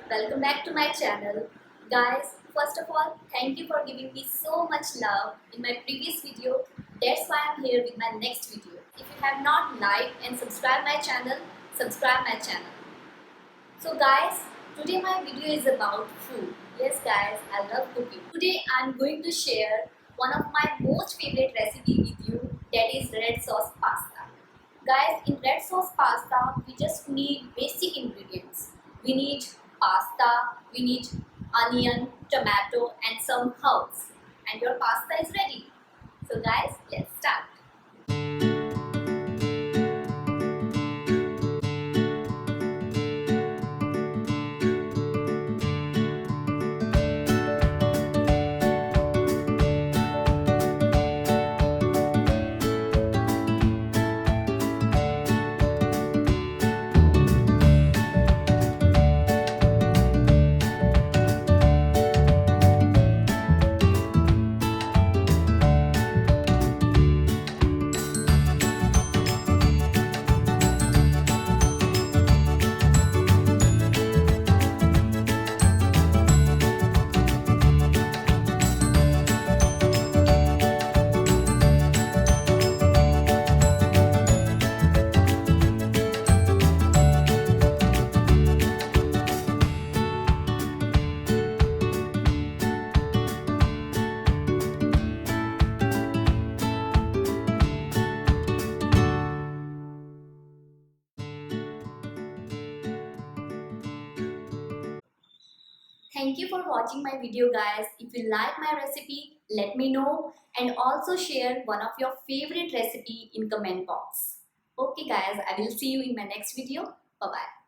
Welcome back to my channel. Guys, first of all, thank you for giving me so much love in my previous video. That's why I'm here with my next video. If you have not liked and subscribed my channel, subscribe my channel. So guys, today my video is about food. Yes guys, I love cooking. Today I'm going to share one of my most favorite recipe with you, that is red sauce pasta. Guys, in red sauce pasta, we just need basic ingredients. We need pasta, we need onion, tomato and some herbs. And your pasta is ready. So guys, let's start. Thank you for watching my video guys. If you like my recipe, let me know and also share one of your favorite recipe in comment box. Okay guys, I will see you in my next video. Bye bye.